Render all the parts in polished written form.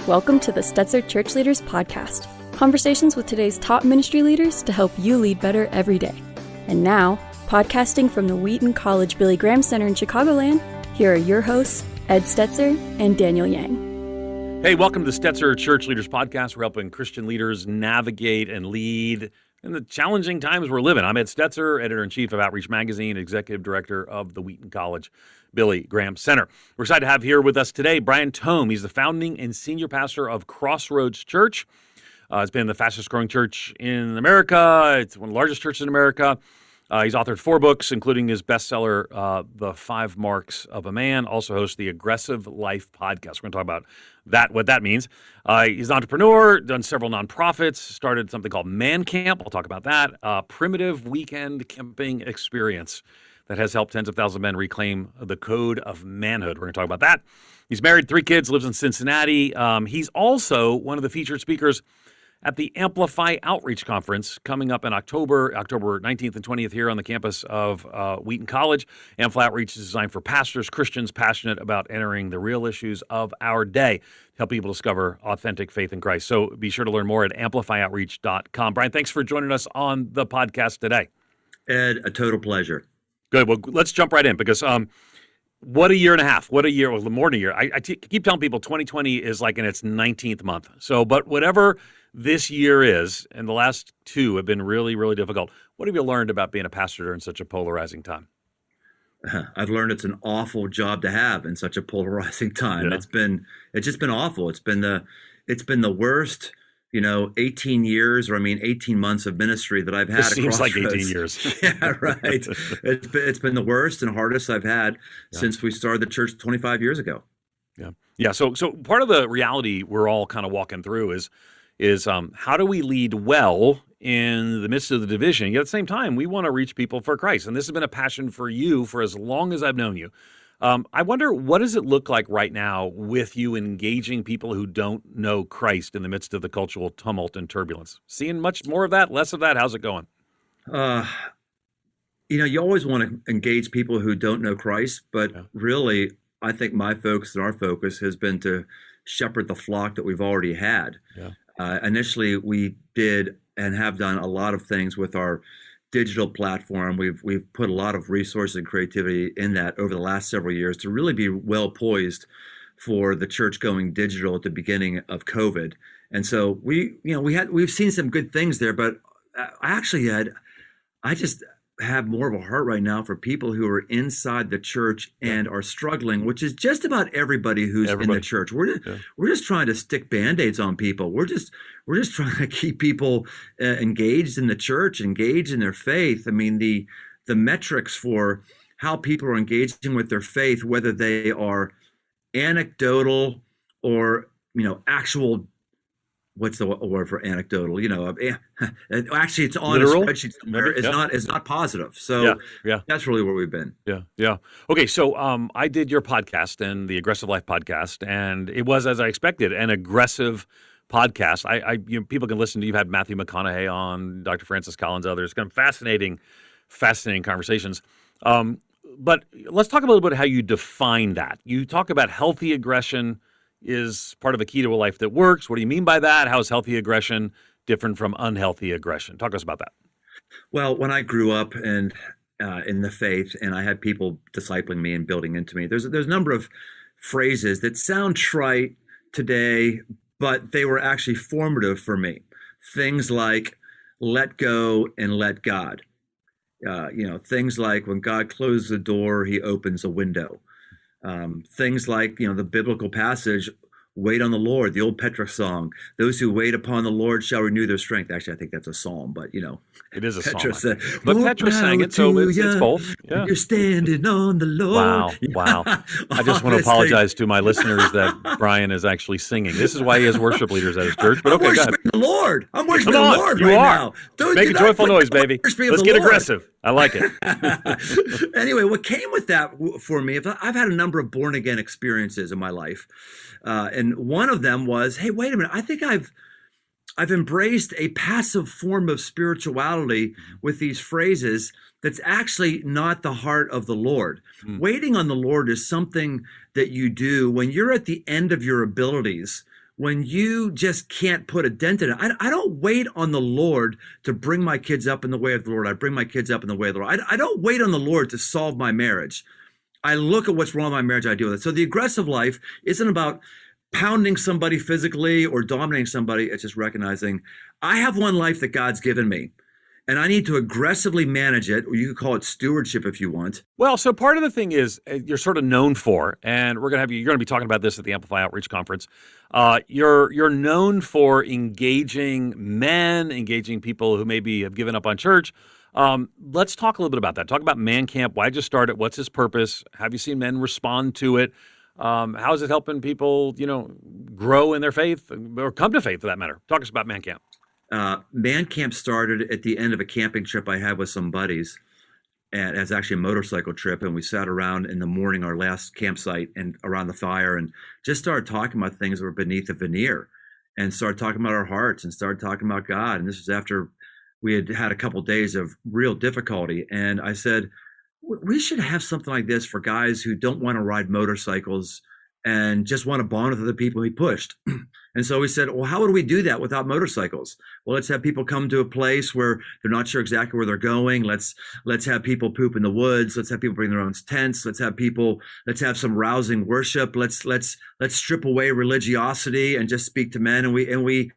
Welcome to the Stetzer Church Leaders Podcast. Conversations with today's top ministry leaders to help you lead better every day. And now, podcasting from the Wheaton College Billy Graham Center in Chicagoland, here are your hosts, Ed Stetzer and Daniel Yang. Hey, welcome to the Stetzer Church Leaders Podcast. We're helping Christian leaders navigate and lead in the challenging times we're living. I'm Ed Stetzer, editor-in-chief of Outreach Magazine, executive director of the Wheaton College Billy Graham Center. We're excited to have here with us today Brian Tome. He's the founding and senior pastor of Crossroads Church. It's been the fastest growing church in America. It's one of the largest churches in America. He's authored 4 books, including his bestseller, The 5 Marks of a Man. Also hosts the Aggressive Life podcast. We're going to talk about that, what that means. He's an entrepreneur, done several nonprofits, started something called Man Camp. I'll talk about that. Primitive weekend camping experience that has helped tens of thousands of men reclaim the code of manhood. We're going to talk about that. He's married, 3 kids, lives in Cincinnati. He's also one of the featured speakers at the Amplify Outreach Conference coming up in October 19th and 20th here on the campus of Wheaton College. Amplify Outreach is designed for pastors, Christians passionate about entering the real issues of our day to help people discover authentic faith in Christ. So be sure to learn more at amplifyoutreach.com. Brian, thanks for joining us on the podcast today. Ed, a total pleasure. Good. Well, let's jump right in because what a year and a half. What a year. Well, more than a year. I keep telling people 2020 is like in its 19th month. So, but whatever this year is, and the last 2 have been really, really difficult. What have you learned about being a pastor during such a polarizing time? I've learned it's an awful job to have in such a polarizing time. Yeah. It's just been awful. It's been the worst, 18 years, or 18 months of ministry that I've had. It seems like 18 years. Yeah, right. It's been the worst and hardest I've had since we started the church 25 years ago. Yeah. So part of the reality we're all kind of walking through is how do we lead well in the midst of the division? Yet at the same time, we want to reach people for Christ. And this has been a passion for you for as long as I've known you. I wonder, what does it look like right now with you engaging people who don't know Christ in the midst of the cultural tumult and turbulence? Seeing much more of that, less of that? How's it going? You always want to engage people who don't know Christ, but really, I think my focus and our focus has been to shepherd the flock that we've already had. Initially, we did and have done a lot of things with our digital platform. We've put a lot of resources and creativity in that over the last several years to really be well poised for the church going digital at the beginning of COVID. And so we've seen some good things there, but I just have more of a heart right now for people who are inside the church and are struggling, which is just about everybody who's in the church. We're just trying to stick Band-Aids on people. We're just trying to keep people engaged in the church, engaged in their faith. The metrics for how people are engaging with their faith, whether they are anecdotal or actual. What's the word for anecdotal? Actually, it's on literal? A spreadsheet somewhere. It's not positive. So that's really where we've been. Yeah. Okay, so I did your podcast and the Aggressive Life podcast, and it was, as I expected, an aggressive podcast. People can listen to. You've had Matthew McConaughey on, Dr. Francis Collins, others. Kind of fascinating conversations. But let's talk a little bit about how you define that. You talk about healthy aggression is part of a key to a life that works. What do you mean by that? How is healthy aggression different from unhealthy aggression? Talk to us about that. Well, when I grew up in the faith, and I had people discipling me and building into me, there's a number of phrases that sound trite today, but they were actually formative for me. Things like let go and let God. Things like when God closes a door, he opens a window. Things like, the biblical passage, wait on the Lord, the old Petra song, those who wait upon the Lord shall renew their strength. Actually, I think that's a psalm, but it is a Petra psalm. But Petra sang it, so it's both. Yeah. You're standing on the Lord. Wow. I just want to apologize to my listeners that Brian is actually singing. This is why he has worship leaders at his church. But okay, I'm worshiping the Lord. I'm worshiping the Lord you right are. now. Make a joyful noise, baby. Let's get aggressive. I like it. Anyway, what came with that for me, I've had a number of born again experiences in my life. And one of them was, hey, wait a minute. I think I've embraced a passive form of spirituality with these phrases that's actually not the heart of the Lord. Waiting on the Lord is something that you do when you're at the end of your abilities, when you just can't put a dent in it. I don't wait on the Lord to bring my kids up in the way of the Lord. I bring my kids up in the way of the Lord. I don't wait on the Lord to solve my marriage. I look at what's wrong with my marriage, I deal with it. So the aggressive life isn't about pounding somebody physically or dominating somebody. It's just recognizing I have one life that God's given me, and I need to aggressively manage it, or you could call it stewardship if you want. Well, so part of the thing is you're sort of known for, and you're going to be talking about this at the Amplify Outreach Conference. You're known for engaging men, engaging people who maybe have given up on church. Let's talk a little bit about that. Talk about Man Camp. Why'd you start it? What's its purpose? Have you seen men respond to it? How is it helping people, grow in their faith or come to faith for that matter? Talk to us about Man Camp. Man Camp started at the end of a camping trip I had with some buddies. And it's actually a motorcycle trip. And we sat around in the morning, our last campsite, and around the fire, and just started talking about things that were beneath the veneer, and started talking about our hearts and started talking about God. And this was after we had had a couple of days of real difficulty. And I said, we should have something like this for guys who don't want to ride motorcycles and just want to bond with other people he pushed. And so we said, well, how would we do that without motorcycles? Well, let's have people come to a place where they're not sure exactly where they're going. Let's have people poop in the woods. Let's have people bring their own tents. Let's have some rousing worship. Let's strip away religiosity and just speak to men. And we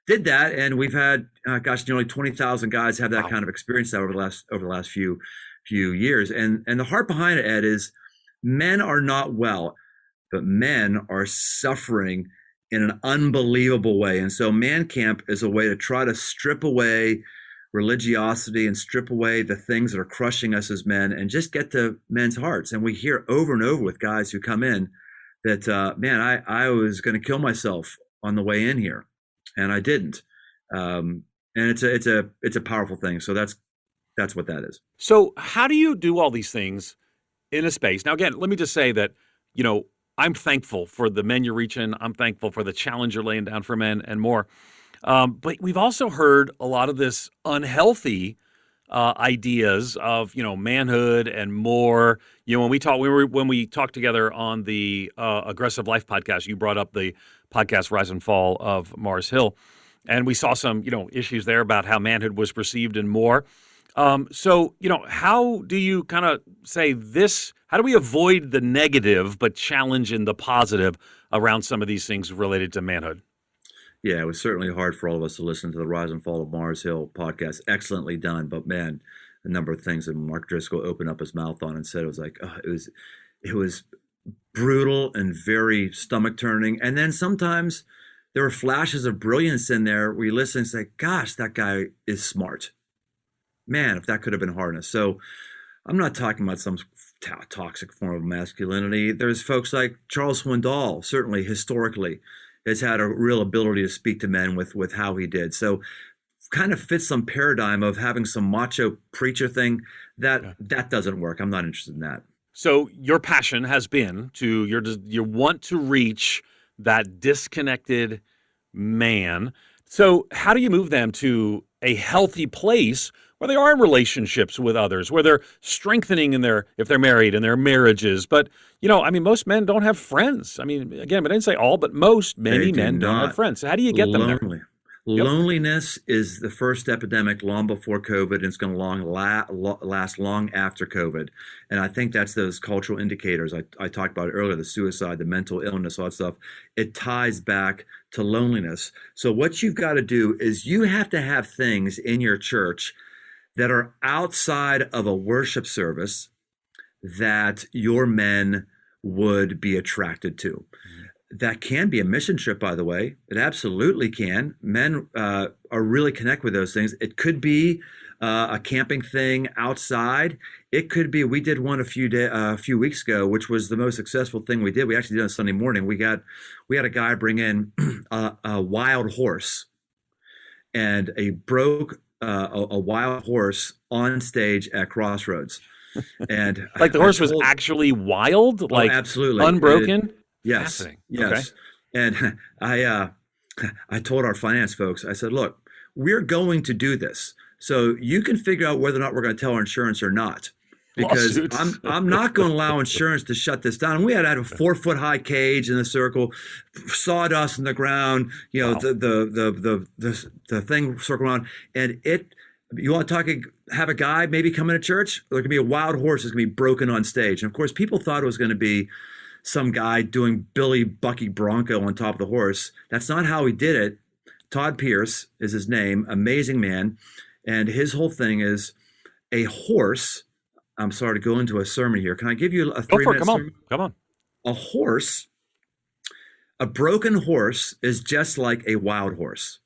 did that. And we've had, nearly 20,000 guys have that kind of experience over the last few years. And the heart behind it, Ed, is men are not well, but men are suffering in an unbelievable way. And so Man Camp is a way to try to strip away religiosity and strip away the things that are crushing us as men and just get to men's hearts. And we hear over and over with guys who come in that, I was going to kill myself on the way in here, and I didn't. And it's a powerful thing. So that's what that is. So how do you do all these things in a space? Now, again, let me just say that, I'm thankful for the men you're reaching. I'm thankful for the challenge you're laying down for men and more. But we've also heard a lot of this unhealthy ideas of, manhood and more. When we talked together on the Aggressive Life podcast, you brought up the podcast Rise and Fall of Mars Hill, and we saw some, issues there about how manhood was perceived and more. So, how do you kind of say this? How do we avoid the negative but challenge in the positive around some of these things related to manhood? Yeah, it was certainly hard for all of us to listen to the Rise and Fall of Mars Hill podcast. Excellently done, but man, the number of things that Mark Driscoll opened up his mouth on and said, it was like, it was brutal and very stomach turning. And then sometimes there were flashes of brilliance in there where you listen and say, gosh, that guy is smart. Man, if that could have been harnessed. So I'm not talking about some toxic form of masculinity. There's folks like Charles Swindoll, certainly historically, has had a real ability to speak to men with how he did. So kind of fits some paradigm of having some macho preacher thing that doesn't work. I'm not interested in that. So your passion has been you want to reach that disconnected man. So how do you move them to a healthy place where they are in relationships with others, where they're strengthening if they're married, in their marriages? But, most men don't have friends. Again, I didn't say all, but most many men don't have friends. So how do you get them there? Yep. Loneliness is the first epidemic long before COVID, and it's going to last long after COVID. And I think that's those cultural indicators I talked about earlier, the suicide, the mental illness, all that stuff. It ties back to loneliness. So what you've got to do is you have to have things in your church that are outside of a worship service that your men would be attracted to. That can be a mission trip, by the way. It absolutely can. Men are really connect with those things. It could be a camping thing outside. It could be, we did one a few weeks ago, which was the most successful thing we did. We actually did on Sunday morning. We had a guy bring in a wild horse, and a wild horse on stage at Crossroads. And like the horse was actually wild, like absolutely unbroken. Yes. Yes. Okay. And I told our finance folks, I said, look, we're going to do this. So you can figure out whether or not we're going to tell our insurance or not. because Lawsuits. I'm not going to allow insurance to shut this down. And we had a 4-foot high cage in the circle, sawdust in the ground, Wow. the thing circle around, and you want to have a guy maybe come into church? There could be a wild horse that's going to be broken on stage. And of course, people thought it was going to be some guy doing Billy Bucky Bronco on top of the horse. That's not how he did it. Todd Pierce is his name, amazing man. And his whole thing is a horse. I'm sorry to go into a sermon here. Can I give you a 3-minute sermon? Come on. A broken horse is just like a wild horse.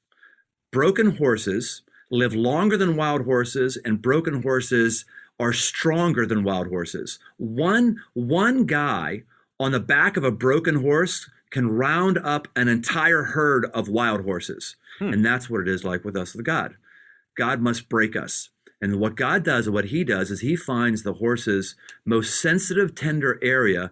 Broken horses live longer than wild horses, and broken horses are stronger than wild horses. One guy on the back of a broken horse can round up an entire herd of wild horses. And that's what it is like with us with God. God must break us. And what God does, what he does, is he finds the horse's most sensitive, tender area,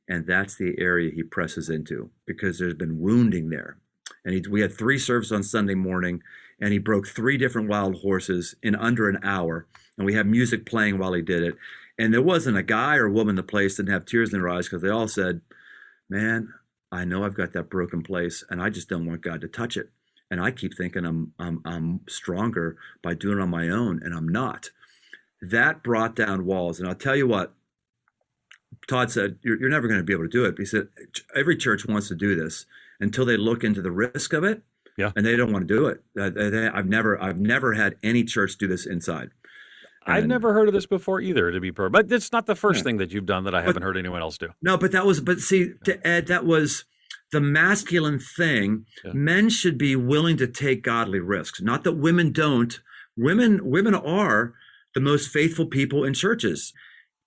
and that's the area he presses into because there's been wounding there. And we had 3 services on Sunday morning, and he broke 3 different wild horses in under an hour. And we had music playing while he did it. And there wasn't a guy or a woman in the place that didn't have tears in their eyes because they all said, man, I know I've got that broken place, and I just don't want God to touch it. And I keep thinking I'm stronger by doing it on my own, and I'm not. That brought down walls. And I'll tell you what, Todd said, you're never going to be able to do it. He said, every church wants to do this until they look into the risk of it. Yeah. And they don't want to do it. I've never had any church do this inside. I've never heard of this before either, to be perfect. But it's not the first thing that you've done that I haven't heard anyone else do. No, but to Ed, that was the masculine thing. Yeah. Men should be willing to take godly risks. Not that women don't. Women are the most faithful people in churches.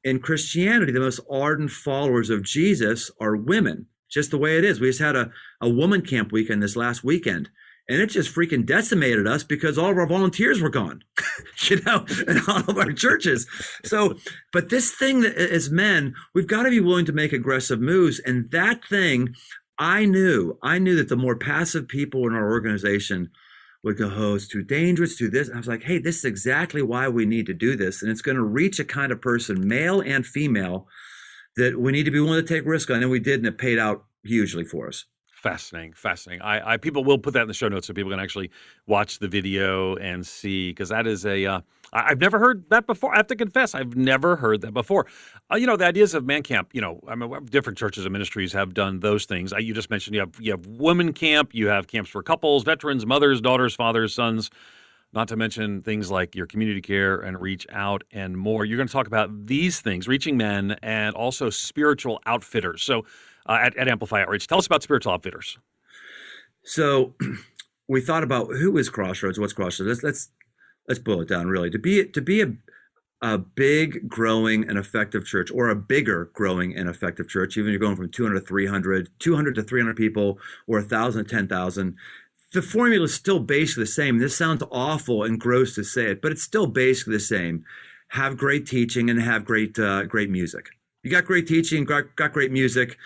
In Christianity, the most ardent followers of Jesus are women, just the way it is. We just had a woman camp weekend this last weekend, and it just freaking decimated us because all of our volunteers were gone, in all of our churches. So, but this thing that as men, we've got to be willing to make aggressive moves. And that thing, I knew that the more passive people in our organization would go, oh, it's too dangerous, do this. And I was like, hey, this is exactly why we need to do this. And it's going to reach a kind of person, male and female, that we need to be willing to take risk on. And we did, and it paid out hugely for us. Fascinating. People will put that in the show notes so people can actually watch the video and see, because that is I've never heard that before. I have to confess, I've never heard that before. The ideas of man camp, different churches and ministries have done those things. You just mentioned you have women camp, you have camps for couples, veterans, mothers, daughters, fathers, sons, not to mention things like your community care and reach out and more. You're going to talk about these things, reaching men, and also spiritual outfitters. So at Amplify Outreach, tell us about spiritual outfitters. So we thought about who is Crossroads, what's Crossroads. Let's boil it down really. To be a big, growing, and effective church, or a bigger, growing, and effective church, even if you're going from 200 to 300 to 300 people, or 1,000 to 10,000, the formula is still basically the same. This sounds awful and gross to say it, but it's still basically the same. Have great teaching and have great music. You got great teaching, got great music.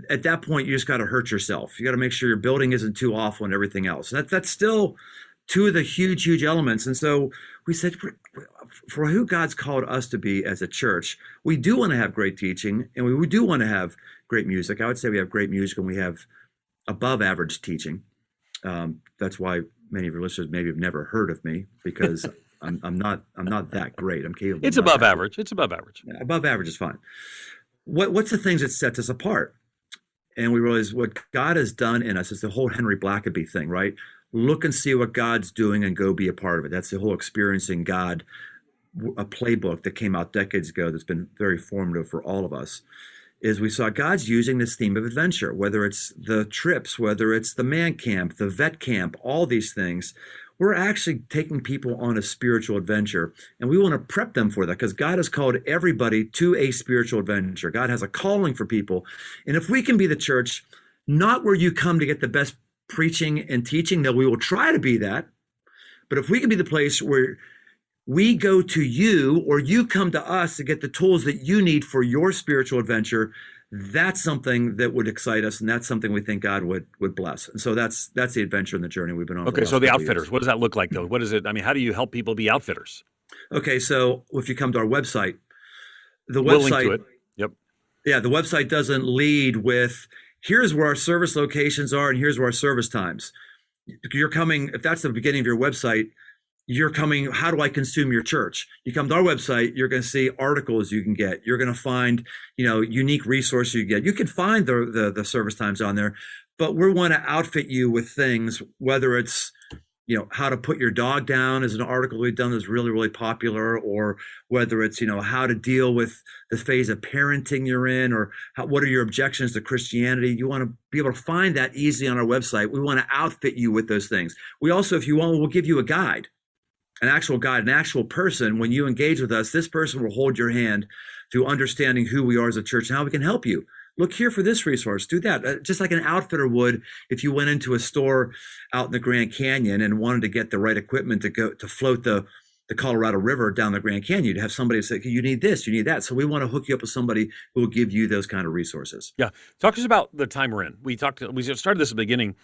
At that point, you just got to hurt yourself. You got to make sure your building isn't too awful and everything else. That's still 2 of the huge elements. And so we said, for who God's called us to be as a church, we do want to have great teaching, and we do want to have great music. I would say we have great music and we have above average teaching. That's why many of your listeners maybe have never heard of me, because I'm not that great. I'm capable. It's above average. It's above average. Yeah, above average is fine. What's the things that sets us apart? And we realize what God has done in us is the whole Henry Blackaby thing, right? Look and see what God's doing and go be a part of it. That's the whole Experiencing God, a playbook that came out decades ago that's been very formative for all of us. Is we saw God's using this theme of adventure, whether it's the trips, whether it's the man camp, the vet camp, all these things. We're actually taking people on a spiritual adventure, and we want to prep them for that because God has called everybody to a spiritual adventure. God has a calling for people. And if we can be the church, not where you come to get the best preaching and teaching, though we will try to be that, but if we can be the place where we go to you or you come to us to get the tools that you need for your spiritual adventure, that's something that would excite us, and that's something we think God would bless. And so that's the adventure and the journey we've been on. Okay, so the outfitters, what does that look like, though? What is it? I mean, how do you help people be outfitters? Okay, so if you come to our website, the willing to website, it. Yep. yeah, the website doesn't lead with, here's where our service locations are and here's where our service times. You're coming, if that's the beginning of your website, you're coming, how do I consume your church? You come to our website, you're going to see articles you can get. You're going to find, unique resources you get. You can find the service times on there, but we want to outfit you with things, whether it's, how to put your dog down is an article we've done that's really, really popular, or whether it's, how to deal with the phase of parenting you're in, or what are your objections to Christianity. You want to be able to find that easily on our website. We want to outfit you with those things. We also, if you want, we'll give you a guide. An actual guide, an actual person. When you engage with us, this person will hold your hand through understanding who we are as a church and how we can help you. Look here for this resource, do that. Just like an outfitter would if you went into a store out in the Grand Canyon and wanted to get the right equipment to go to float the Colorado River down the Grand Canyon. You'd have somebody say, you need this, you need that. So we want to hook you up with somebody who will give you those kind of resources. Yeah. Talk to us about the time we're in. We started this at the beginning,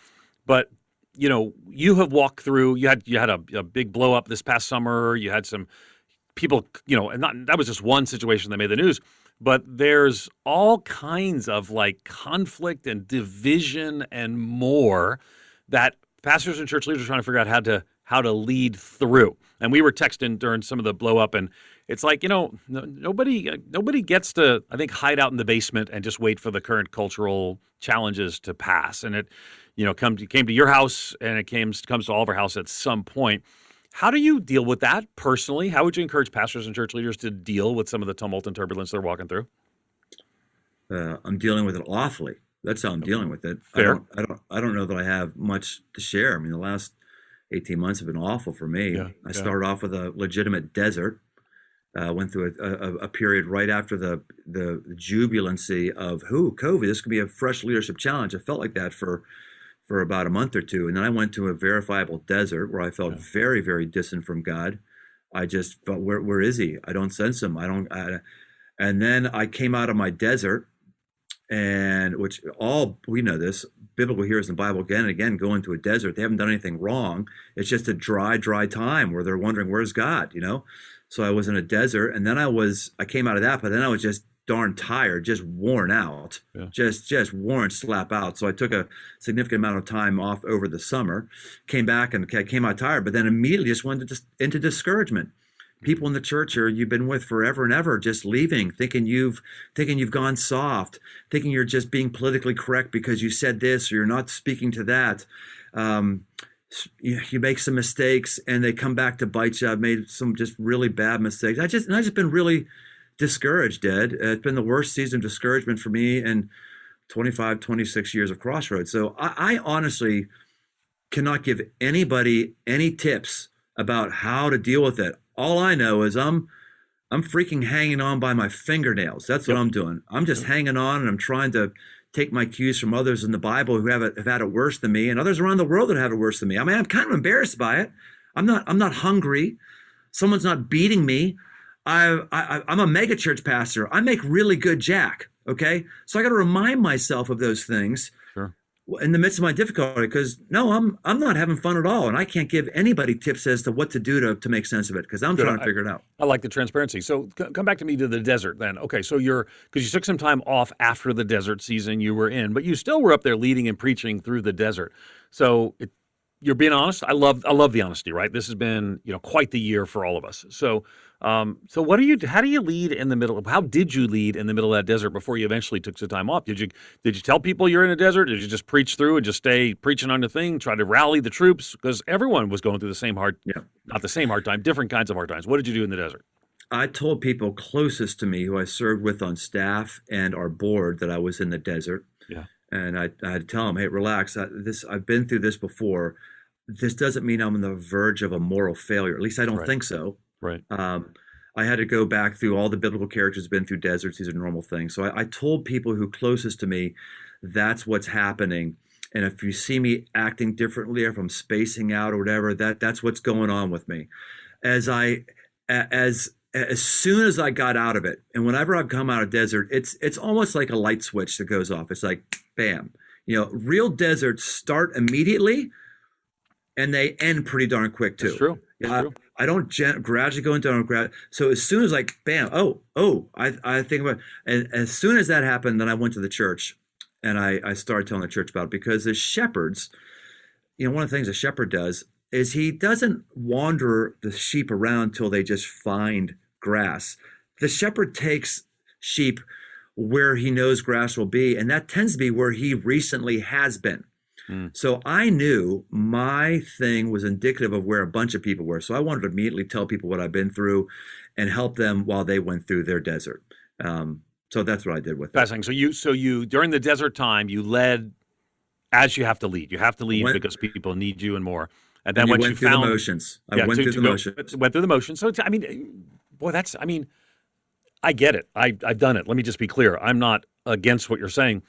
but you have walked through, you had a big blow up this past summer. You had some people, and that was just one situation that made the news, but there's all kinds of like conflict and division and more that pastors and church leaders are trying to figure out how to lead through. And we were texting during some of the blow up, and it's like, nobody gets to, I think, hide out in the basement and just wait for the current cultural challenges to pass. And it, came to your house, and it comes to all of our house at some point. How do you deal with that personally? How would you encourage pastors and church leaders to deal with some of the tumult and turbulence they're walking through? I'm dealing with it awfully. That's how I'm dealing with it. Fair. I don't know that I have much to share. I mean, the last 18 months have been awful for me. I started off with a legitimate desert. Went through a period right after the jubilancy of COVID. This could be a fresh leadership challenge. I felt like that for about a month or two, and then I went to a verifiable desert where I felt very, very distant from God. I just felt, where is He? I don't sense Him. And then I came out of my desert, and which we know this, biblical heroes in the Bible again and again go into a desert. They haven't done anything wrong. It's just a dry time where they're wondering, where's God? So I was in a desert, and then I came out of that, but then I was just darn tired, just worn out, just worn slap out. So I took a significant amount of time off over the summer, came back and came out tired, but then immediately just went into discouragement. People in the church you've been with forever and ever, just leaving, thinking you've gone soft, thinking you're just being politically correct because you said this or you're not speaking to that. You make some mistakes and they come back to bite you. I've made some just really bad mistakes. I just been really discouraged, Ed. It's been the worst season of discouragement for me in 25, 26 years of Crossroads. So I honestly cannot give anybody any tips about how to deal with it. All I know is I'm freaking hanging on by my fingernails. That's what I'm doing. I'm just hanging on, and I'm trying to take my cues from others in the Bible who have had it worse than me, and others around the world that have it worse than me. I mean, I'm kind of embarrassed by it. I'm not hungry. Someone's not beating me. I'm a mega church pastor. I make really good jack. Okay. So I got to remind myself of those things in the midst of my difficulty, because I'm not having fun at all. And I can't give anybody tips as to what to do to make sense of it, because I'm trying to figure it out. I like the transparency. So come back to the desert then. Okay. So because you took some time off after the desert season you were in, but you still were up there leading and preaching through the desert. So you're being honest. I love the honesty, right? This has been, quite the year for all of us. So how do you lead in the middle of, how did you lead in the middle of that desert before you eventually took some time off? Did you tell people you're in a desert? Did you just preach through and just stay preaching on the thing, try to rally the troops? Because everyone was going through the same not the same hard time, different kinds of hard times. What did you do in the desert? I told people closest to me who I served with on staff and our board that I was in the desert. Yeah. And I had to tell them, hey, relax. I've been through this before. This doesn't mean I'm on the verge of a moral failure. At least I don't think so. Right. I had to go back through all the biblical characters who've been through deserts. These are normal things. So I told people who closest to me, that's what's happening. And if you see me acting differently, or if I'm spacing out or whatever, that's what's going on with me. As soon as I got out of it, and whenever I've come out of desert, it's almost like a light switch that goes off. It's like, bam. Real deserts start immediately, and they end pretty darn quick too. That's true. I don't gradually go into so as soon as like bam, I think about it. And as soon as that happened, then I went to the church and I started telling the church about it, because as shepherds, one of the things a shepherd does is he doesn't wander the sheep around till they just find grass. The shepherd takes sheep where he knows grass will be, and that tends to be where he recently has been. So I knew my thing was indicative of where a bunch of people were. So I wanted to immediately tell people what I've been through and help them while they went through their desert. So that's what I did with it. Fascinating. So you during the desert time, you led as you have to lead. You have to lead because people need you and more. And then once you found the motions, I went through the motions. Went through the motions. So I get it. I've done it. Let me just be clear. I'm not against what you're saying.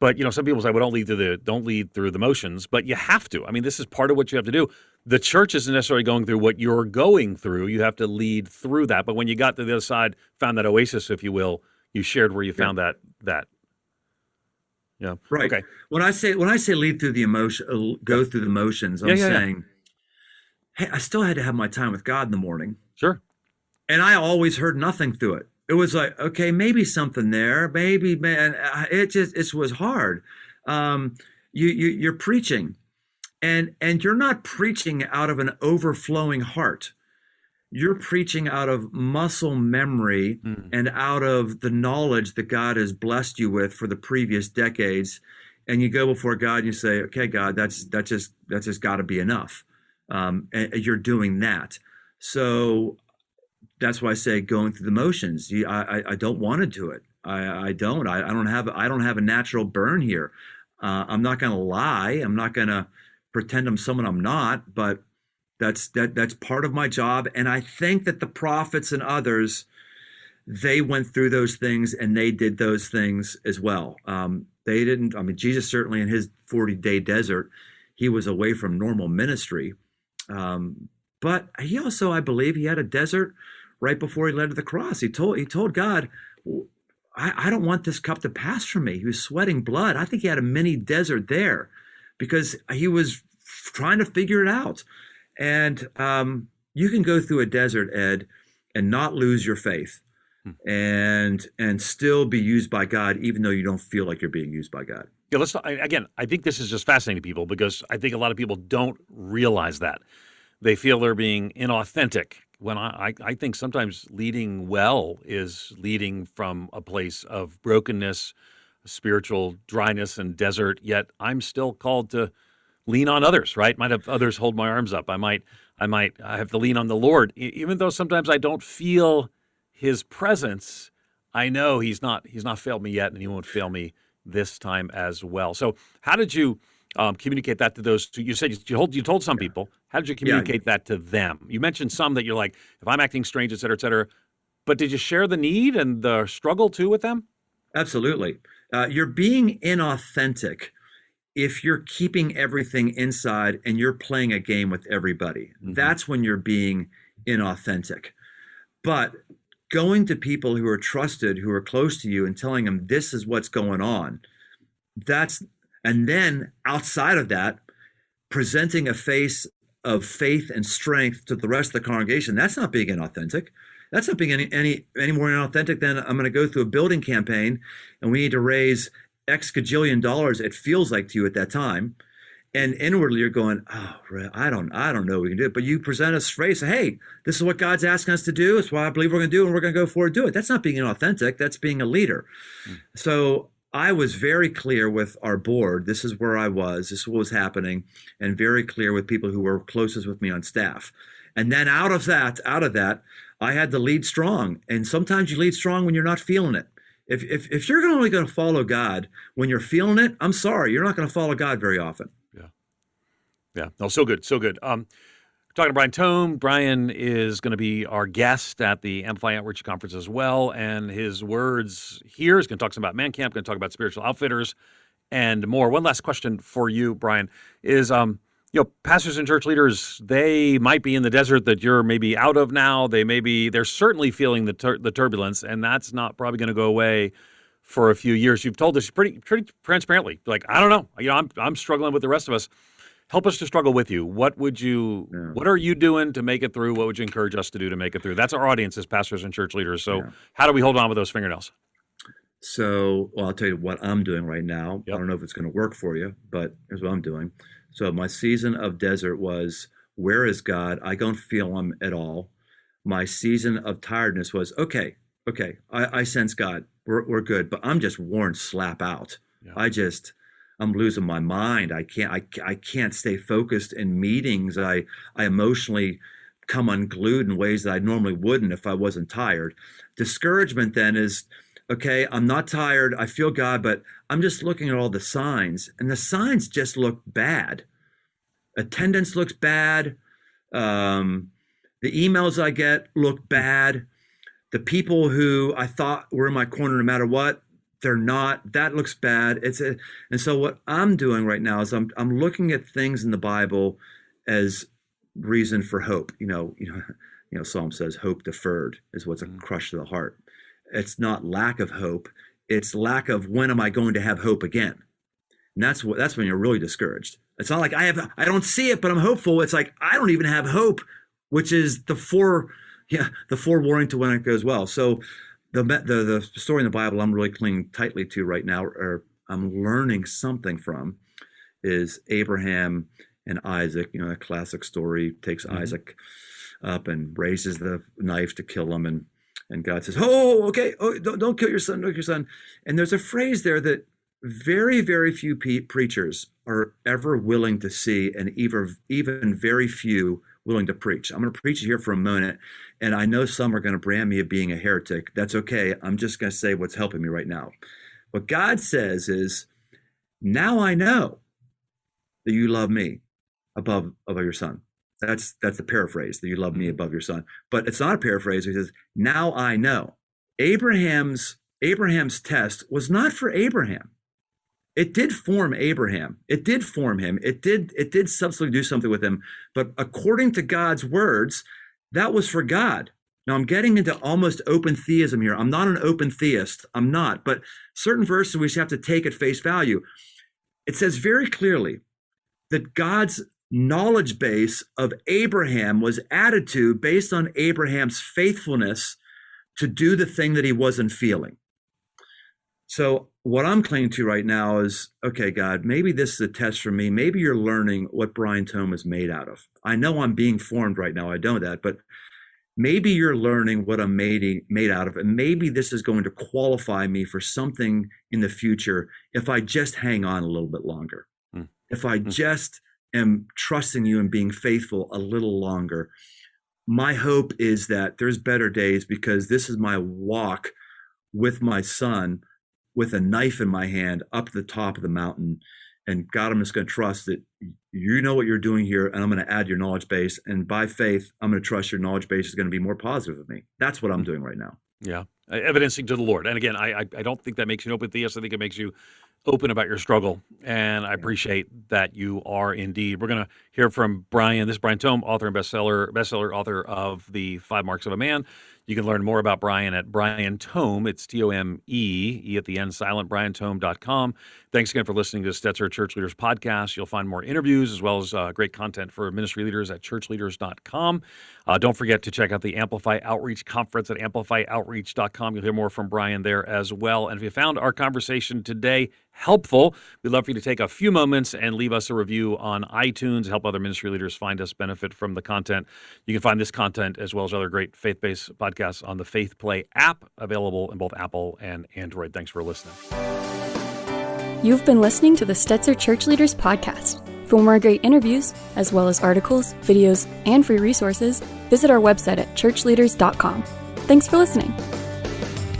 But, some people say, well, don't lead through the motions, but you have to. I mean, this is part of what you have to do. The church isn't necessarily going through what you're going through. You have to lead through that. But when you got to the other side, found that oasis, if you will, you shared where you found that. Yeah. Right. Okay. When I say lead through the emotion, go through the motions, I'm saying, hey, I still had to have my time with God in the morning. Sure. And I always heard nothing through it. It was like, okay, maybe something there, maybe, man. It was hard. You're preaching, and you're not preaching out of an overflowing heart. You're preaching out of muscle memory and out of the knowledge that God has blessed you with for the previous decades. And you go before God and you say, okay, God, that's just got to be enough. And you're doing that. So that's why I say going through the motions. I don't want to do it. I don't. I don't have a natural burn here. I'm not going to lie. I'm not going to pretend I'm someone I'm not. But that's part of my job. And I think that the prophets and others, they went through those things and they did those things as well. They didn't. I mean, Jesus certainly in his 40-day desert, he was away from normal ministry. But he also, I believe, he had a desert right before he led to the cross. He told God, I don't want this cup to pass from me. He was sweating blood. I think he had a mini desert there because he was trying to figure it out. And you can go through a desert, Ed, and not lose your faith and still be used by God, even though you don't feel like you're being used by God. Yeah, I think this is just fascinating to people because I think a lot of people don't realize that. They feel they're being inauthentic. When I think sometimes leading well is leading from a place of brokenness, spiritual dryness and desert, yet I'm still called to lean on others, right? Might have others hold my arms up. I have to lean on the Lord. Even though sometimes I don't feel his presence, I know he's not failed me yet and he won't fail me this time as well. So how did you communicate that to those two? You said you told some people. How did you communicate that to them? You mentioned some that you're like, if I'm acting strange, et cetera, et cetera. But did you share the need and the struggle too with them? Absolutely. You're being inauthentic if you're keeping everything inside and you're playing a game with everybody. Mm-hmm. That's when you're being inauthentic. But going to people who are trusted, who are close to you and telling them this is what's going on, and then outside of that, presenting a face of faith and strength to the rest of the congregation, that's not being inauthentic. That's not being any more inauthentic than I'm going to go through a building campaign and we need to raise X gajillion dollars, it feels like to you at that time. And inwardly you're going, oh, I don't know we can do it. But you present a phrase, hey, this is what God's asking us to do. It's what I believe we're going to do, and we're going to go forward and do it. That's not being inauthentic. That's being a leader. So I was very clear with our board. This is where I was. This is what was happening, and very clear with people who were closest with me on staff. And then out of that, I had to lead strong. And sometimes you lead strong when you're not feeling it. If you're only going to follow God when you're feeling it, I'm sorry, you're not going to follow God very often. Yeah. No, so good. Talking to Brian Tome. Brian is going to be our guest at the Amplify Outreach Conference as well. And his words here is going to talk some about Man Camp, going to talk about spiritual outfitters and more. One last question for you, Brian, is, pastors and church leaders, they might be in the desert that you're maybe out of now. They're certainly feeling the turbulence, and that's not probably going to go away for a few years. You've told us pretty transparently, like, I don't know, I'm struggling with the rest of us. help us to struggle with you. What are you doing to make it through? What would you encourage us to do to make it through? That's our audience as pastors and church leaders. So how do we hold on with those fingernails? So, I'll tell you what I'm doing right now. Yep. I don't know if it's going to work for you, but here's what I'm doing. So my season of desert was, where is God? I don't feel him at all. My season of tiredness was, okay, I sense God. We're good, but I'm just worn slap out. Yeah. I'm losing my mind. I can't stay focused in meetings. I emotionally come unglued in ways that I normally wouldn't if I wasn't tired. Discouragement then is, okay, I'm not tired. I feel God, but I'm just looking at all the signs, and the signs just look bad. Attendance looks bad. The emails I get look bad. The people who I thought were in my corner no matter what, they're not. That looks bad. And so what I'm doing right now is I'm looking at things in the Bible as reason for hope. Psalm says hope deferred is what's a crush to the heart. It's not lack of hope. It's lack of when am I going to have hope again? And that's when you're really discouraged. It's not like I don't see it, but I'm hopeful. It's like I don't even have hope, which is the forewarning to when it goes well. So the story in the Bible I'm really clinging tightly to right now, or I'm learning something from, is Abraham and Isaac. A classic story. Takes Isaac up and raises the knife to kill him, and God says, okay, don't kill your son, don't kill your son. And there's a phrase there that very, very few preachers are ever willing to see, and even very few willing to preach. I'm going to preach here for a moment, and I know some are going to brand me of being a heretic. That's okay. I'm just going to say what's helping me right now. What God says is, now I know that you love me above your son. That's the paraphrase, that you love me above your son. But it's not a paraphrase. He says, now I know. Abraham's test was not for Abraham. It did form Abraham. It did form him. It did substantially do something with him. But according to God's words, that was for God. Now I'm getting into almost open theism here. I'm not an open theist. I'm not. But certain verses we just have to take at face value. It says very clearly that God's knowledge base of Abraham was added to based on Abraham's faithfulness to do the thing that he wasn't feeling. So what I'm clinging to right now is, okay, God, maybe this is a test for me. Maybe you're learning what Brian Tome is made out of. I know I'm being formed right now. I know that, but maybe you're learning what I'm made out of. And maybe this is going to qualify me for something in the future if I just hang on a little bit longer. If I just am trusting you and being faithful a little longer. My hope is that there's better days, because this is my walk with my son with a knife in my hand up the top of the mountain. And God, I'm just going to trust that you know what you're doing here, and I'm going to add your knowledge base. And by faith, I'm going to trust your knowledge base is going to be more positive of me. That's what I'm doing right now. Yeah. Evidencing to the Lord. And again, I don't think that makes you an open theist. I think it makes you open about your struggle. And I appreciate that you are indeed. We're going to hear from Brian. This is Brian Tome, author and bestseller author of The 5 Marks of a Man. You can learn more about Brian at Brian Tome. It's Tome, E at the end, silent, BrianTome.com. Thanks again for listening to the Stetzer Church Leaders Podcast. You'll find more interviews as well as great content for ministry leaders at ChurchLeaders.com. Don't forget to check out the Amplify Outreach Conference at AmplifyOutreach.com. You'll hear more from Brian there as well. And if you found our conversation today helpful, we'd love for you to take a few moments and leave us a review on iTunes, help other ministry leaders find us, benefit from the content. You can find this content as well as other great faith-based podcasts on the Faith Play app, available in both Apple and Android. Thanks for listening. You've been listening to the Stetzer Church Leaders Podcast. For more great interviews, as well as articles, videos, and free resources, visit our website at ChurchLeaders.com. Thanks for listening.